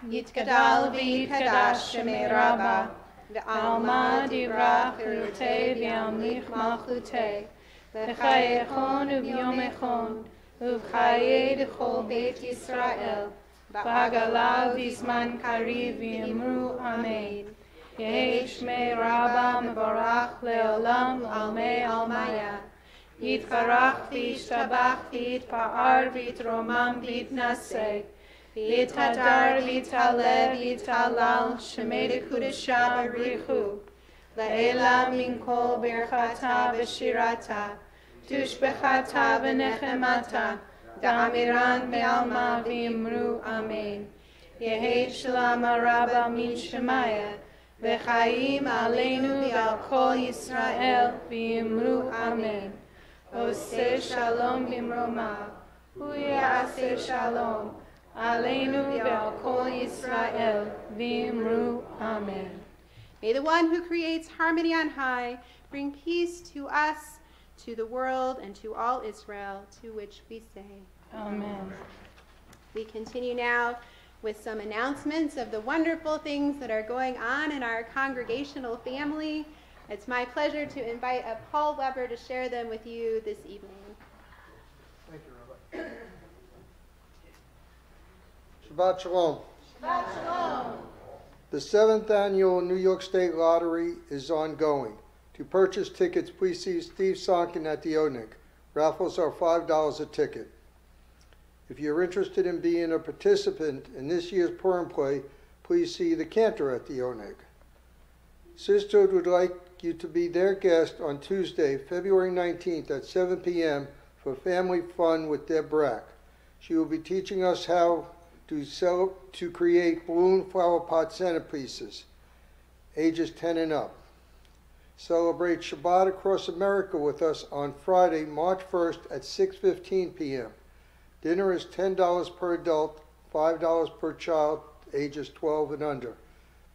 Yitgadal v'yitgadash Shemei Rabbah, v'alma divrach cherutei v'yamlich malchutei, v'chayechon u'vyom echon, u'v'chayei d'chol Beit Yisrael, v'agalav v'zman kariv v'yimru Amen. Yehi Shmei Rabbah mevarach le'olam almei almaya. Yitvarach v'yishtabach v'yitpa'ar v'yitromam v'yitnaseh. V'yitadar v'yitale v'yitalal Shemei Dekudesha b'richu. La'ela min kol birchata v'shirata. Tushbechata v'nechemata. Da'amiran v'alma v'yimru Amen. Yehi Shalom Rabbah min Shemaya. V'chaim aleinu v'al kol Yisrael v'yimru Amen. Oseh shalom b'mroma. Hu ya'aseh shalom. Aleinu v'al kol Yisrael v'yimru Amen. May the one who creates harmony on high bring peace to us, to the world, and to all Israel, to which we say, Amen. We continue now with some announcements of the wonderful things that are going on in our congregational family. It's my pleasure to invite up Paul Weber to share them with you this evening. Thank you, Rabbi. Shabbat Shalom. Shabbat Shalom. The 7th annual New York State Lottery is ongoing. To purchase tickets, please see Steve Sonkin at the Onig. Raffles are $5 a ticket. If you're interested in being a participant in this year's Purim play, please see the cantor at the Onig. Sisterhood would like you to be their guest on Tuesday, February 19th at 7 p.m. for family fun with Deb Brack. She will be teaching us how to create balloon flower pot centerpieces, ages 10 and up. Celebrate Shabbat across America with us on Friday, March 1st at 6:15 p.m. Dinner is $10 per adult, $5 per child, ages 12 and under.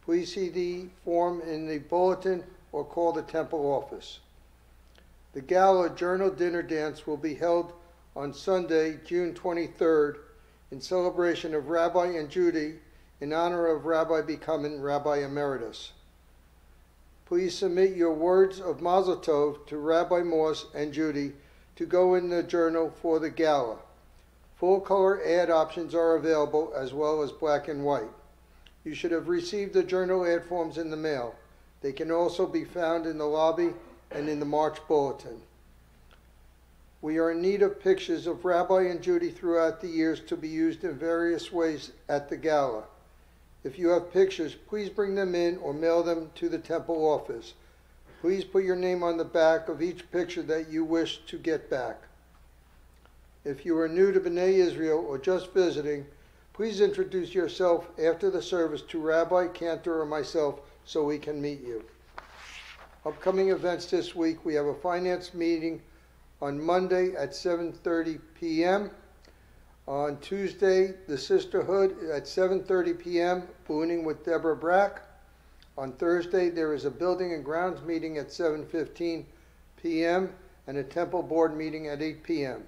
Please see the form in the bulletin or call the temple office. The Gala Journal Dinner Dance will be held on Sunday, June 23rd, in celebration of Rabbi and Judy in honor of Rabbi becoming Rabbi Emeritus. Please submit your words of Mazel Tov to Rabbi Moss and Judy to go in the journal for the Gala. Full-color ad options are available, as well as black and white. You should have received the journal ad forms in the mail. They can also be found in the lobby and in the March bulletin. We are in need of pictures of Rabbi and Judy throughout the years to be used in various ways at the Gala. If you have pictures, please bring them in or mail them to the temple office. Please put your name on the back of each picture that you wish to get back. If you are new to B'nai Israel or just visiting, please introduce yourself after the service to Rabbi, Cantor, or myself so we can meet you. Upcoming events this week, we have a finance meeting on Monday at 7:30 p.m. On Tuesday, the Sisterhood at 7:30 p.m., ballooning with Deborah Brack. On Thursday, there is a building and grounds meeting at 7:15 p.m. and a temple board meeting at 8 p.m.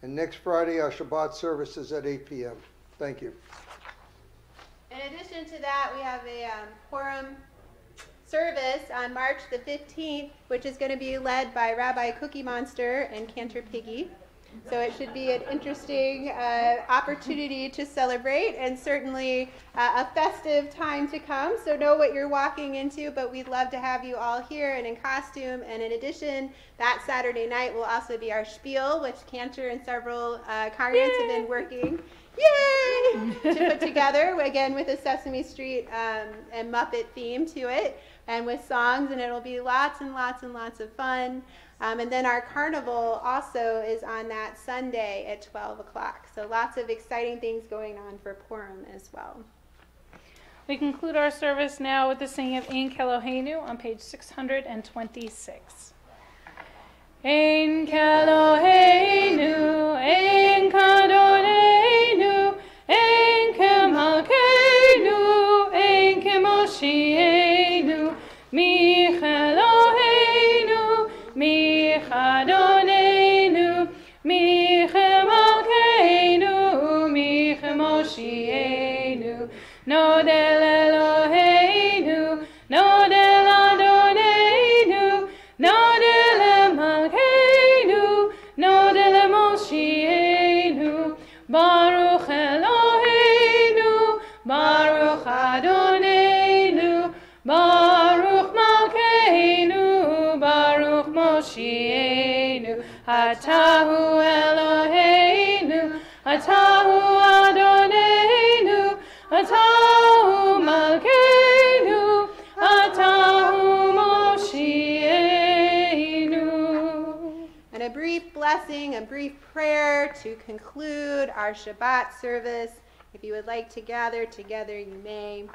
And next Friday, our Shabbat service is at 8 p.m. Thank you. In addition to that, we have a Purim service on March the 15th, which is going to be led by Rabbi Cookie Monster and Cantor Piggy. So it should be an interesting opportunity to celebrate, and certainly a festive time to come. So know what you're walking into, but we'd love to have you all here and in costume. And in addition, that Saturday night will also be our spiel, which Cantor and several congregants have been working to put together, again with a Sesame Street and Muppet theme to it, and with songs, and it'll be lots and lots and lots of fun. And then our carnival also is on that Sunday at 12 o'clock. So lots of exciting things going on for Purim as well. We conclude our service now with the singing of Ein Keloheinu on page 626. Ein Keloheinu, Ein Kadolenu, Ein Kemalkeinu, Ein Kemoshienu, Micheloheinu, Micheloheinu, Moshienu, Atahu Eloheinu, Atahu Adonenu, Atahu Malkeinu, Atahu Moshienu. And a brief blessing, a brief prayer to conclude our Shabbat service. If you would like to gather together, you may.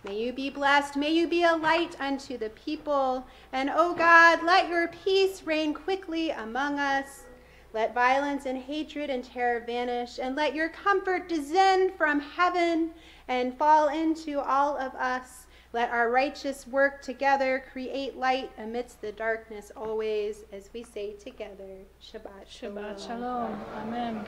May you be blessed. May you be a light unto the people. And, O God, let your peace reign quickly among us. Let violence and hatred and terror vanish. And let your comfort descend from heaven and fall into all of us. Let our righteous work together create light amidst the darkness always, as we say together, Shabbat Shalom. Shabbat Shalom. Amen.